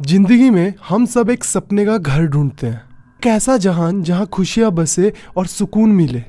जिंदगी में हम सब एक सपने का घर ढूंढते हैं, एक ऐसा जहान जहां खुशियां बसे और सुकून मिले।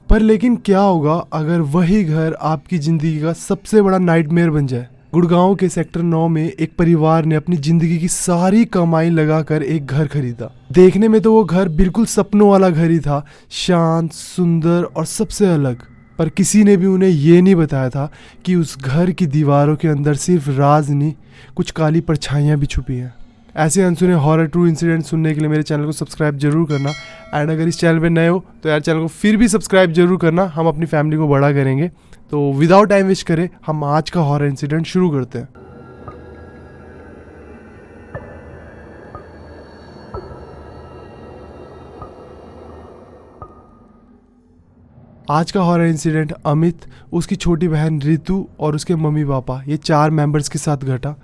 पर लेकिन क्या होगा अगर वही घर आपकी जिंदगी का सबसे बड़ा नाइटमेयर बन जाए। गुड़गांव के सेक्टर 9 में एक परिवार ने अपनी जिंदगी की सारी कमाई लगाकर एक घर खरीदा। देखने में तो वो घर बिल्कुल सपनों वाला घर ही था, शांत, सुंदर और सबसे अलग। पर किसी ने भी उन्हें ये नहीं बताया था कि उस घर की दीवारों के अंदर सिर्फ राज नहीं, कुछ काली परछाइयां भी छुपी हैं। ऐसे अनसुने हॉरर ट्रू इंसिडेंट सुनने के लिए मेरे चैनल को सब्सक्राइब जरूर करना। एंड अगर इस चैनल पे नए हो तो यार चैनल को फिर भी सब्सक्राइब जरूर करना, हम अपनी फैमिली को बड़ा करेंगे। तो विदाउट टाइम वेस्ट करें हम आज का हॉरर इंसिडेंट शुरू करते हैं। आज का हॉरर इंसिडेंट अमित, उसकी छोटी बहन रितु और उसके मम्मी पापा, ये 4 मेंबर्स के साथ घटा।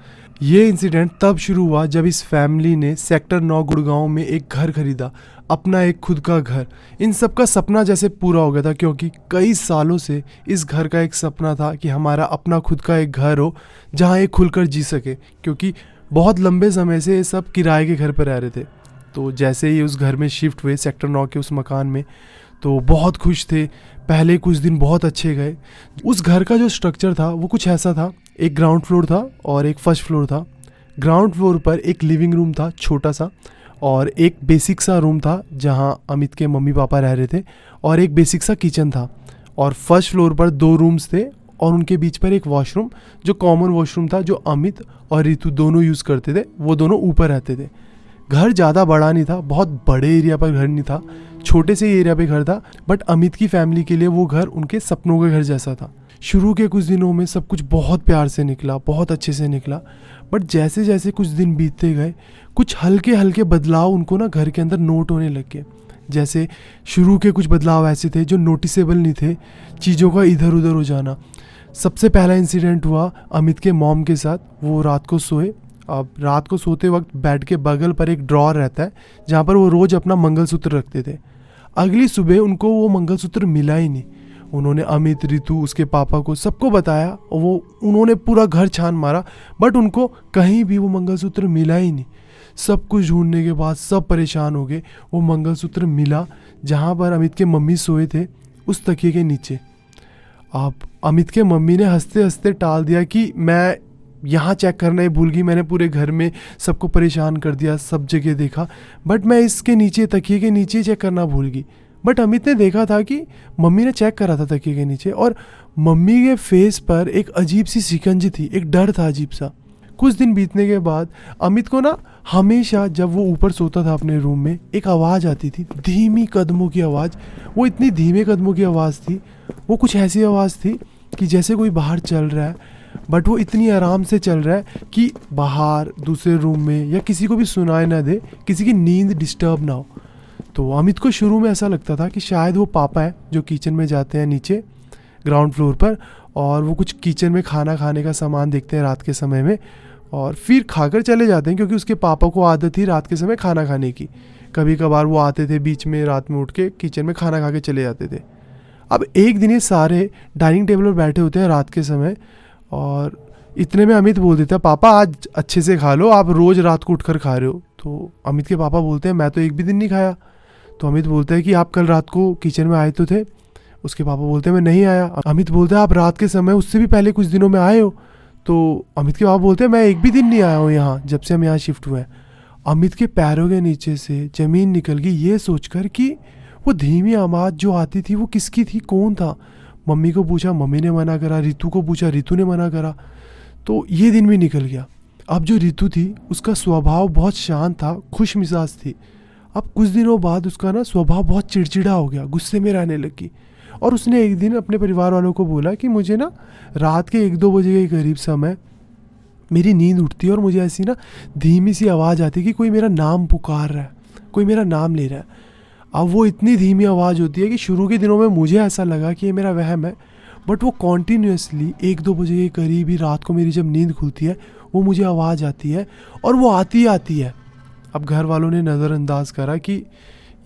ये इंसिडेंट तब शुरू हुआ जब इस फैमिली ने सेक्टर 9 गुड़गांव में एक घर खरीदा, अपना एक खुद का घर। इन सब का सपना जैसे पूरा हो गया था, क्योंकि कई सालों से इस घर का एक सपना था कि हमारा अपना खुद का एक घर हो जहाँ ये खुलकर जी सके, क्योंकि बहुत लंबे समय से ये सब किराए के घर पर रह रहे थे। तो जैसे ही उस घर में शिफ्ट हुए सेक्टर 9 के उस मकान में, तो बहुत खुश थे। पहले कुछ दिन बहुत अच्छे गए। उस घर का जो स्ट्रक्चर था वो कुछ ऐसा था, एक ग्राउंड फ्लोर था और एक फर्स्ट फ्लोर था। ग्राउंड फ्लोर पर एक लिविंग रूम था छोटा सा, और एक बेसिक सा रूम था जहां अमित के मम्मी पापा रह रहे थे, और एक बेसिक सा किचन था। और फर्स्ट फ्लोर पर 2 रूम्स थे और उनके बीच पर एक वॉशरूम, जो कॉमन वॉशरूम था, जो अमित और रितु दोनों यूज़ करते थे। वो दोनों ऊपर रहते थे। घर ज़्यादा बड़ा नहीं था, बहुत बड़े एरिया पर घर नहीं था, छोटे से एरिया पे घर था। बट अमित की फैमिली के लिए वो घर उनके सपनों के घर जैसा था। शुरू के कुछ दिनों में सब कुछ बहुत प्यार से निकला, बहुत अच्छे से निकला। बट जैसे जैसे कुछ दिन बीतते गए, कुछ हल्के हल्के बदलाव उनको ना घर के अंदर नोट होने लग गए। जैसे शुरू के कुछ बदलाव ऐसे थे जो नोटिसेबल नहीं थे, चीज़ों का इधर उधर हो जाना। सबसे पहला इंसिडेंट हुआ अमित के मॉम के साथ। वो रात को सोए। अब रात को सोते वक्त बेड के बगल पर एक ड्रॉर रहता है जहाँ पर वो रोज़ अपना मंगलसूत्र रखते थे। अगली सुबह उनको वो मंगलसूत्र मिला ही नहीं। उन्होंने अमित, रितु, उसके पापा को सबको बताया और उन्होंने पूरा घर छान मारा, बट उनको कहीं भी वो मंगलसूत्र मिला ही नहीं। सब कुछ ढूंढने के बाद सब परेशान हो गए। वो मंगलसूत्र मिला जहाँ पर अमित के मम्मी सोए थे, उस तकिए के नीचे। अब अमित के मम्मी ने हंसते हंसते टाल दिया कि मैं यहाँ चेक करना ही भूल गई, मैंने पूरे घर में सबको परेशान कर दिया, सब जगह देखा, बट मैं इसके नीचे, तकिए के नीचे चेक करना भूल गई। बट अमित ने देखा था कि मम्मी ने चेक करा था तकिए के नीचे, और मम्मी के फेस पर एक अजीब सी शिकंजी थी, एक डर था अजीब सा। कुछ दिन बीतने के बाद अमित को ना हमेशा जब वो ऊपर सोता था अपने रूम में, एक आवाज़ आती थी, धीमी कदमों की आवाज़। वो इतनी धीमे कदमों की आवाज़ थी, वो कुछ ऐसी आवाज़ थी कि जैसे कोई बाहर चल रहा है, बट वो इतनी आराम से चल रहा है कि बाहर दूसरे रूम में या किसी को भी सुनाई ना दे, किसी की नींद डिस्टर्ब ना हो। तो अमित को शुरू में ऐसा लगता था कि शायद वो पापा है जो किचन में जाते हैं नीचे ग्राउंड फ्लोर पर, और वो कुछ किचन में खाना खाने का सामान देखते हैं रात के समय में, और फिर खाकर चले जाते हैं, क्योंकि उसके पापा को आदत थी रात के समय खाना खाने की। कभी कभार वो आते थे बीच में रात में, उठ के किचन में खाना खा के चले जाते थे। अब एक दिन ये सारे डाइनिंग टेबल पर बैठे होते हैं रात के समय, और इतने में अमित बोल देता है, पापा आज अच्छे से खा लो, आप रोज़ रात को उठकर खा रहे हो। तो अमित के पापा बोलते हैं, मैं तो एक भी दिन नहीं खाया। तो अमित बोलता है कि आप कल रात को किचन में आए तो थे। उसके पापा बोलते हैं मैं नहीं आया। अमित बोलता है आप रात के समय उससे भी पहले कुछ दिनों में आए हो। तो अमित के पापा बोलते हैं मैं एक भी दिन नहीं आया हूँ यहाँ, जब से हम यहाँ शिफ्ट हुए हैं। अमित के पैरों के नीचे से ज़मीन निकल गई, ये सोचकर कि वो धीमी आवाज़ जो आती थी वो किसकी थी, कौन था। मम्मी को पूछा, मम्मी ने मना करा। रितु को पूछा, रितु ने मना करा। तो ये दिन भी निकल गया। अब जो रितु थी उसका स्वभाव बहुत शांत था, खुश मिजाज थी। अब कुछ दिनों बाद उसका ना स्वभाव बहुत चिड़चिड़ा हो गया, गुस्से में रहने लगी। और उसने एक दिन अपने परिवार वालों को बोला कि मुझे ना रात के 1-2 बजे के करीब समय मेरी नींद उठती है और मुझे ऐसी ना धीमी सी आवाज़ आती है कि कोई मेरा नाम पुकार रहा है, कोई मेरा नाम ले रहा है। अब वो इतनी धीमी आवाज़ होती है कि शुरू के दिनों में मुझे ऐसा लगा कि ये मेरा वहम है, बट वो कॉन्टीन्यूसली 1-2 बजे के करीब ही रात को मेरी जब नींद खुलती है, वो मुझे आवाज़ आती है, और वो आती है। अब घर वालों ने नज़रअंदाज करा कि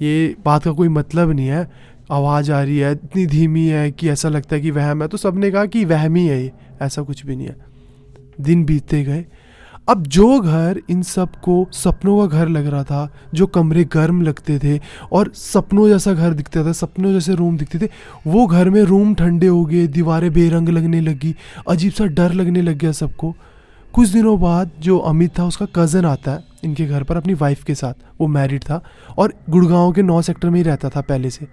ये बात का कोई मतलब नहीं है, आवाज़ आ रही है, इतनी धीमी है कि ऐसा लगता है कि वहम है। तो सबने कहा कि वहम ही है ये, ऐसा कुछ भी नहीं है। दिन बीतते गए। अब जो घर इन सबको सपनों का घर लग रहा था, जो कमरे गर्म लगते थे और सपनों जैसा घर दिखता था, सपनों जैसे रूम दिखते थे, वो घर में रूम ठंडे हो गए, दीवारें बेरंग लगने लगी, अजीब सा डर लगने लग गया सबको। कुछ दिनों बाद जो अमित था उसका कज़न आता है इनके घर पर अपनी वाइफ के साथ। वो मैरिड था और गुड़गांव के 9 सेक्टर में ही रहता था पहले से।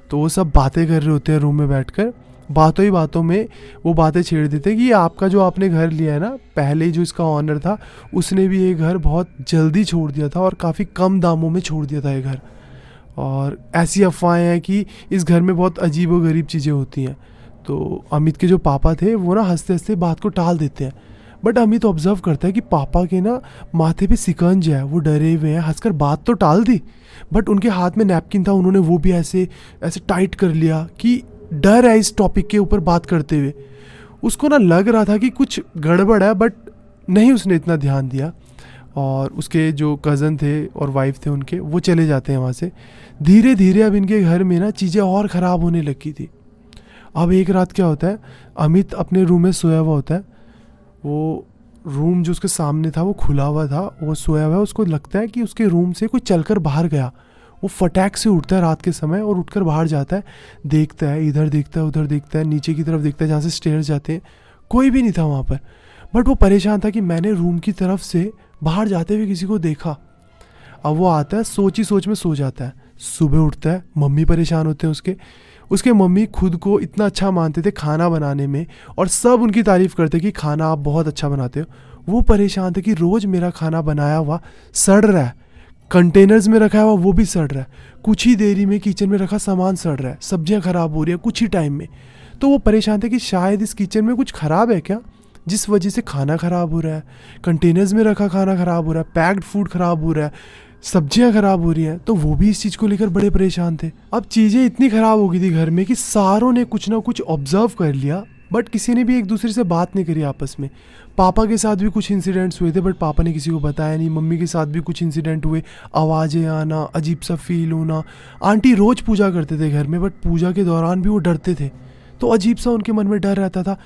तो वो सब बातें कर रहे होते हैं रूम में बैठकर। बातों ही बातों में वो बातें छेड़ देते हैं कि आपका जो आपने घर लिया है ना, पहले जो इसका ऑनर था उसने भी ये घर बहुत जल्दी छोड़ दिया था और काफ़ी कम दामों में छोड़ दिया था ये घर। और ऐसी अफवाहें हैं कि इस घर में बहुत अजीब व गरीब चीज़ें होती हैं। तो अमित के जो पापा थे वो ना हंसते हंसते बात को टाल देते हैं। बट अमित ऑब्जर्व करता है कि पापा के ना माथे पे सिकंज है, वो डरे हुए हैं, हंसकर बात तो टाल दी बट उनके हाथ में नैपकिन था, उन्होंने वो भी ऐसे ऐसे टाइट कर लिया कि डर है इस टॉपिक के ऊपर बात करते हुए। उसको ना लग रहा था कि कुछ गड़बड़ है बट नहीं उसने इतना ध्यान दिया। और उसके जो कज़न थे और वाइफ थे उनके, वो चले जाते हैं वहाँ से। धीरे धीरे अब इनके घर में ना चीज़ें और ख़राब होने लगी थी। अब एक रात क्या होता है, अमित अपने रूम में सोया हुआ होता है। वो रूम जो उसके सामने था वो खुला हुआ था, वो सोया हुआ है। उसको लगता है कि उसके रूम से कोई चलकर बाहर गया। वो फटाक से उठता है रात के समय और उठकर बाहर जाता है, देखता है, इधर देखता है, उधर देखता है, नीचे की तरफ देखता है जहाँ से स्टेयर्स जाते हैं। कोई भी नहीं था वहाँ पर। बट वो परेशान था कि मैंने रूम की तरफ से बाहर जाते हुए किसी को देखा। अब वो आता है, सोच ही सोच में सो जाता है। सुबह उठता है, मम्मी परेशान होते हैं उसके मम्मी खुद को इतना अच्छा मानते थे खाना बनाने में और सब उनकी तारीफ़ करते कि खाना आप बहुत अच्छा बनाते हो। वो परेशान थे कि रोज़ मेरा खाना बनाया हुआ सड़ रहा है, कंटेनर्स में रखा हुआ वो भी सड़ रहा है, कुछ ही देरी में किचन में रखा सामान सड़ रहा है, सब्जियां ख़राब हो रही है कुछ ही टाइम में। तो वो परेशान थे कि शायद इस किचन में कुछ ख़राब है क्या, जिस वजह से खाना ख़राब हो रहा है, कंटेनर्स में रखा खाना ख़राब हो रहा है, पैक्ड फूड ख़राब हो रहा है, सब्जियां ख़राब हो रही हैं। तो वो भी इस चीज़ को लेकर बड़े परेशान थे। अब चीज़ें इतनी ख़राब हो गई थी घर में कि सारों ने कुछ ना कुछ ऑब्जर्व कर लिया बट किसी ने भी एक दूसरे से बात नहीं करी आपस में। पापा के साथ भी कुछ इंसिडेंट्स हुए थे बट पापा ने किसी को बताया नहीं। मम्मी के साथ भी कुछ इंसिडेंट हुए, आवाज़ें आना, अजीब सा फील होना। आंटी रोज़ पूजा करते थे घर में बट पूजा के दौरान भी वो डरते थे, तो अजीब सा उनके मन में डर रहता था।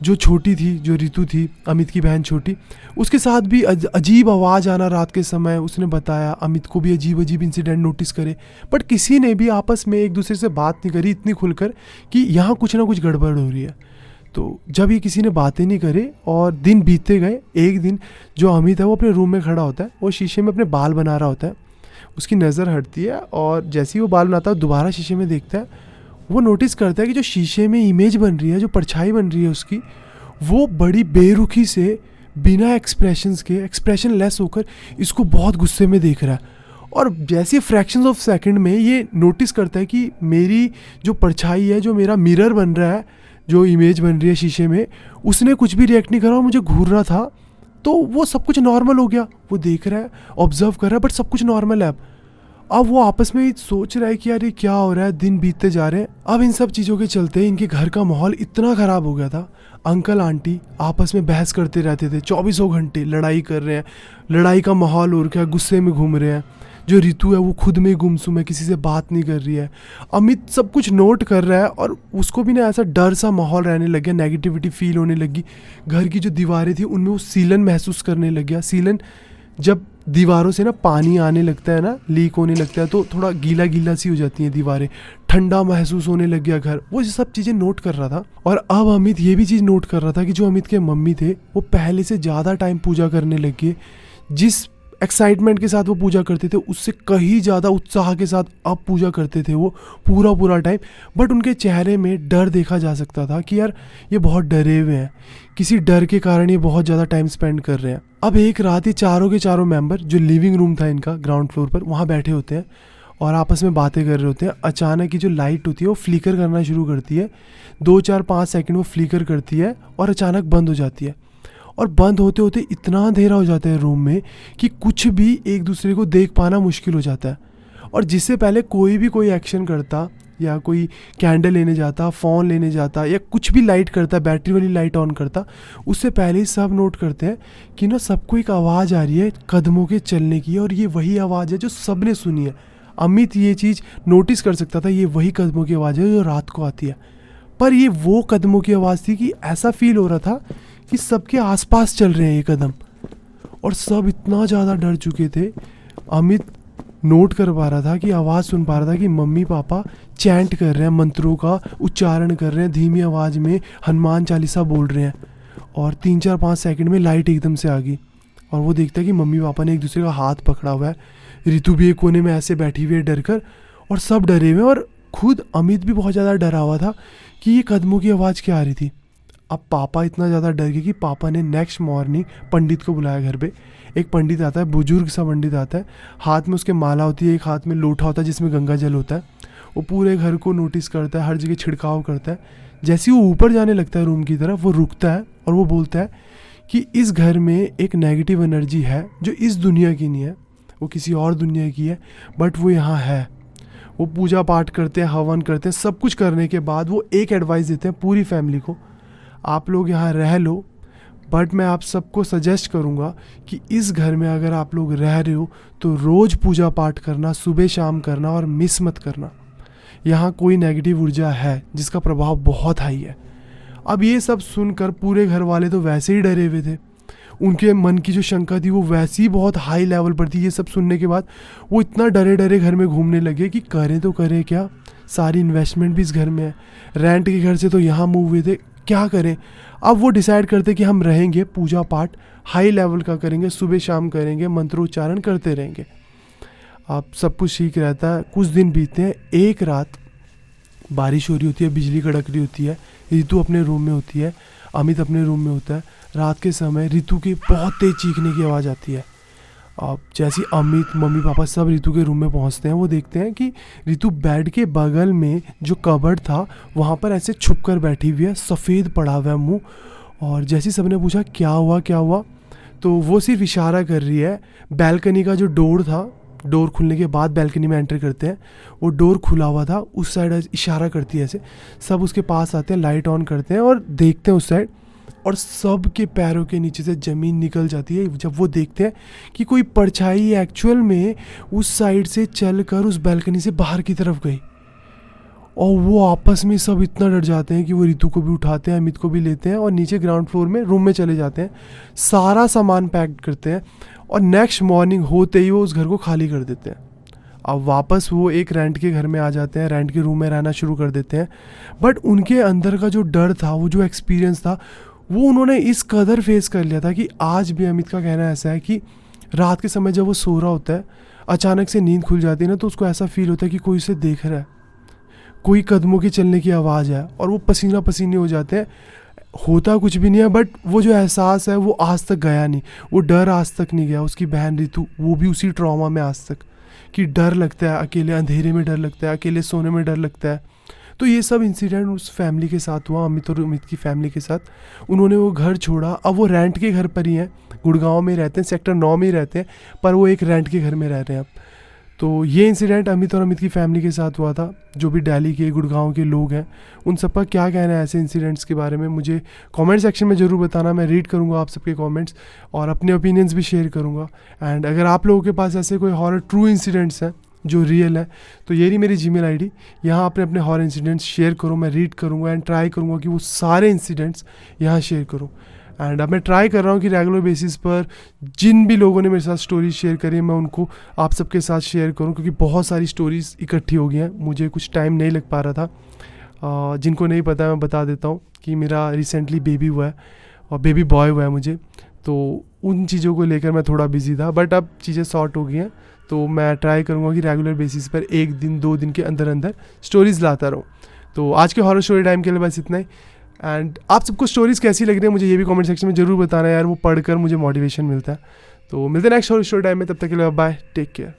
जो छोटी थी, जो रितु थी, अमित की बहन छोटी, उसके साथ भी अजीब आवाज़ आना रात के समय। उसने बताया अमित को भी अजीब अजीब इंसिडेंट नोटिस करे बट किसी ने भी आपस में एक दूसरे से बात नहीं करी इतनी खुलकर कि यहाँ कुछ ना कुछ गड़बड़ हो रही है। तो जब ये किसी ने बातें नहीं करे और दिन बीतते गए, एक दिन जो अमित है वो अपने रूम में खड़ा होता है, वो शीशे में अपने बाल बना रहा होता है। उसकी नज़र हटती है और जैसे ही वो बाल बनाता है दोबारा शीशे में देखता है। वो नोटिस करता है कि जो शीशे में इमेज बन रही है, जो परछाई बन रही है उसकी, वो बड़ी बेरुखी से बिना एक्सप्रेशंस के, एक्सप्रेशन लेस होकर इसको बहुत गुस्से में देख रहा है। और जैसे फ्रैक्शंस ऑफ सेकंड में ये नोटिस करता है कि मेरी जो परछाई है, जो मेरा मिरर बन रहा है, जो इमेज बन रही है शीशे में, उसने कुछ भी रिएक्ट नहीं करा और मुझे घूर रहा था। तो वो सब कुछ नॉर्मल हो गया। वो देख रहा है, ऑब्जर्व कर रहा है बट सब कुछ नॉर्मल है। अब वो आपस में सोच रहा है कि यार ये क्या हो रहा है, दिन बीतते जा रहे हैं। अब इन सब चीज़ों के चलते इनके घर का माहौल इतना ख़राब हो गया था। अंकल आंटी आपस में बहस करते रहते थे, 24 घंटे लड़ाई कर रहे हैं, लड़ाई का माहौल हो रखा है, गुस्से में घूम रहे हैं। जो रितु है वो खुद में गुमसुम है, किसी से बात नहीं कर रही है। अमित सब कुछ नोट कर रहा है और उसको भी ना ऐसा डर सा माहौल रहने लग गया, नेगेटिविटी फील होने लगी। घर की जो दीवारें थी उनमें वो सीलन महसूस करने लग गया। सीलन, जब दीवारों से ना पानी आने लगता है ना, लीक होने लगता है, तो थोड़ा गीला गीला सी हो जाती हैं दीवारें, ठंडा महसूस होने लग गया घर। वो सब चीज़ें नोट कर रहा था। और अब अमित ये भी चीज़ नोट कर रहा था कि जो अमित के मम्मी थे वो पहले से ज़्यादा टाइम पूजा करने लगे। जिस एक्साइटमेंट के साथ वो पूजा करते थे उससे कहीं ज़्यादा उत्साह के साथ अब पूजा करते थे वो पूरा टाइम। बट उनके चेहरे में डर देखा जा सकता था कि यार ये बहुत डरे हुए हैं, किसी डर के कारण ये बहुत ज़्यादा टाइम स्पेंड कर रहे हैं। अब एक रात ही चारों के चारों मेंबर, जो लिविंग रूम था इनका ग्राउंड फ्लोर पर, वहाँ बैठे होते हैं और आपस में बातें कर रहे होते हैं। अचानक की जो लाइट होती है वो फ्लिकर करना शुरू करती है। 2 4 5 सेकंड वो फ्लिकर करती है और अचानक बंद हो जाती है। और बंद होते होते इतना अंधेरा हो जाता है रूम में कि कुछ भी एक दूसरे को देख पाना मुश्किल हो जाता है। और जिससे पहले कोई एक्शन करता या कोई कैंडल लेने जाता, फ़ोन लेने जाता या कुछ भी लाइट करता, बैटरी वाली लाइट ऑन करता, उससे पहले ही सब नोट करते हैं कि ना सबको एक आवाज़ आ रही है कदमों के चलने की, और ये वही आवाज़ है जो सब ने सुनी है। अमित ये चीज़ नोटिस कर सकता था, ये वही कदमों की आवाज़ है जो रात को आती है। पर ये वो कदमों की आवाज़ थी कि ऐसा फील हो रहा था कि सबके आसपास चल रहे हैं ये कदम। और सब इतना ज़्यादा डर चुके थे। अमित नोट कर पा रहा था कि आवाज़ सुन पा रहा था कि मम्मी पापा चैंट कर रहे हैं, मंत्रों का उच्चारण कर रहे हैं, धीमी आवाज़ में हनुमान चालीसा बोल रहे हैं। और 3-4-5 सेकंड में लाइट एकदम से आ गई और वो देखता है कि मम्मी पापा ने एक दूसरे का हाथ पकड़ा हुआ है। रितु भी एक कोने में ऐसे बैठी हुई है डर कर, और सब डरे हुए हैं। और खुद अमित भी बहुत ज़्यादा डरा हुआ था कि ये कदमों की आवाज़ क्या आ रही थी। अब पापा इतना ज़्यादा डर गए कि पापा ने नेक्स्ट मॉर्निंग पंडित को बुलाया घर पे। एक पंडित आता है, बुजुर्ग सा पंडित आता है, हाथ में उसके माला होती है, एक हाथ में लोटा होता है जिसमें गंगा जल होता है। वो पूरे घर को नोटिस करता है, हर जगह छिड़काव करता है। जैसे ही वो ऊपर जाने लगता है रूम की तरफ, वो रुकता है और वो बोलता है कि इस घर में एक नेगेटिव एनर्जी है जो इस दुनिया की नहीं है, वो किसी और दुनिया की है, बट वो यहाँ है। वो पूजा पाठ करते हैं, हवन करते हैं, सब कुछ करने के बाद वो एक एडवाइस देते हैं पूरी फैमिली को, आप लोग यहाँ रह लो, बट मैं आप सबको सजेस्ट करूँगा कि इस घर में अगर आप लोग रह रहे हो तो रोज़ पूजा पाठ करना, सुबह शाम करना और मिस मत करना। यहाँ कोई नेगेटिव ऊर्जा है जिसका प्रभाव बहुत हाई है। अब ये सब सुनकर पूरे घर वाले तो वैसे ही डरे हुए थे, उनके मन की जो शंका थी वो वैसे ही बहुत हाई लेवल पर थी। ये सब सुनने के बाद वो इतना डरे डरे घर में घूमने लगे कि करें तो करें क्या, सारी इन्वेस्टमेंट भी इस घर में है, रेंट के घर से तो यहाँ मूव हुए थे, क्या करें। अब वो डिसाइड करते कि हम रहेंगे, पूजा पाठ हाई लेवल का करेंगे, सुबह शाम करेंगे, मंत्रोच्चारण करते रहेंगे। अब सब कुछ ठीक रहता है, कुछ दिन बीतते हैं। एक रात बारिश हो रही होती है, बिजली कड़क रही होती है, रितु अपने रूम में होती है, अमित अपने रूम में होता है। रात के समय रितु की बहुत तेज चीखने की आवाज़ आती है। अब जैसे अमित, मम्मी पापा सब रितु के रूम में पहुंचते हैं, वो देखते हैं कि रितु बेड के बगल में जो कबर्ड था वहाँ पर ऐसे छुप कर बैठी हुई है, सफ़ेद पड़ा हुआ है मुँह। और जैसे सबने पूछा क्या हुआ क्या हुआ, तो वो सिर्फ इशारा कर रही है। बैल्कनी का जो डोर था, डोर खुलने के बाद बैल्कनी में एंटर करते हैं, वो डोर खुला हुआ था, उस साइड इशारा करती है ऐसे। सब उसके पास आते हैं, लाइट ऑन करते हैं और देखते हैं उस साइड, और सब के पैरों के नीचे से ज़मीन निकल जाती है जब वो देखते हैं कि कोई परछाई एक्चुअल में उस साइड से चलकर उस बैल्कनी से बाहर की तरफ गई। और वो आपस में सब इतना डर जाते हैं कि वो रितु को भी उठाते हैं, अमित को भी लेते हैं और नीचे ग्राउंड फ्लोर में रूम में चले जाते हैं, सारा सामान पैक करते हैं और नेक्स्ट मॉर्निंग होते ही वो उस घर को खाली कर देते हैं। अब वापस वो एक रेंट के घर में आ जाते हैं, रेंट के रूम में रहना शुरू कर देते हैं। बट उनके अंदर का जो डर था, वो जो एक्सपीरियंस था, वो उन्होंने इस कदर फेस कर लिया था कि आज भी अमित का कहना ऐसा है कि रात के समय जब वो सो रहा होता है, अचानक से नींद खुल जाती है ना, तो उसको ऐसा फील होता है कि कोई उसे देख रहा है, कोई कदमों की चलने की आवाज़ है, और वो पसीना पसीने हो जाते हैं। होता कुछ भी नहीं है, बट वो जो एहसास है वो आज तक गया नहीं, वो डर आज तक नहीं गया। उसकी बहन रितु, वो भी उसी ट्रॉमा में आज तक, कि डर लगता है, अकेले अंधेरे में डर लगता है, अकेले सोने में डर लगता है। तो ये सब इंसिडेंट उस फैमिली के साथ हुआ, अमित और अमित की फैमिली के साथ। उन्होंने वो घर छोड़ा, अब वो रेंट के घर पर ही हैं, गुड़गांव में रहते हैं, सेक्टर 9 में ही रहते हैं, पर वो एक रेंट के घर में रह रहे हैं अब। तो ये इंसिडेंट अमित और अमित की फैमिली के साथ हुआ था। जो भी दिल्ली के, गुड़गांव के लोग हैं, उन सब का क्या कहना है ऐसे इंसिडेंट्स के बारे में, मुझे कमेंट सेक्शन में ज़रूर बताना। मैं रीड करूँगा आप सबके कमेंट्स और अपने ओपिनियंस भी शेयर करूँगा। एंड अगर आप लोगों के पास ऐसे कोई हॉरर ट्रू इंसिडेंट्स हैं जो रियल है, तो ये रही मेरी जीमेल आईडी, यहाँ आपने अपने हॉरर इंसिडेंट्स शेयर करो, मैं रीड करूँगा एंड ट्राई करूँगा कि वो सारे इंसिडेंट्स यहाँ शेयर करूँ। एंड अब मैं ट्राई कर रहा हूँ कि रेगुलर बेसिस पर जिन भी लोगों ने मेरे साथ स्टोरीज शेयर करी है, मैं उनको आप सबके साथ शेयर करूँ, क्योंकि बहुत सारी स्टोरीज़ इकट्ठी हो गई हैं, मुझे कुछ टाइम नहीं लग पा रहा था। जिनको नहीं पता मैं बता देता हूँ कि मेरा रिसेंटली बेबी हुआ है और बेबी बॉय हुआ है मुझे, तो उन चीज़ों को लेकर मैं थोड़ा बिजी था, बट अब चीज़ें सॉर्ट हो गई हैं। तो मैं ट्राई करूँगा कि रेगुलर बेसिस पर 1 दिन 2 दिन के अंदर अंदर स्टोरीज़ लाता रहूँ। तो आज के हॉरर स्टोरी टाइम के लिए बस इतना ही। एंड आप सबको स्टोरीज़ कैसी लग रही है मुझे ये भी कमेंट सेक्शन में ज़रूर बताना यार, वो पढ़कर मुझे मोटिवेशन मिलता है। तो मिलते हैं नेक्स्ट हॉरर स्टोरी टाइम में, तब तक के लिए बाय, टेक केयर।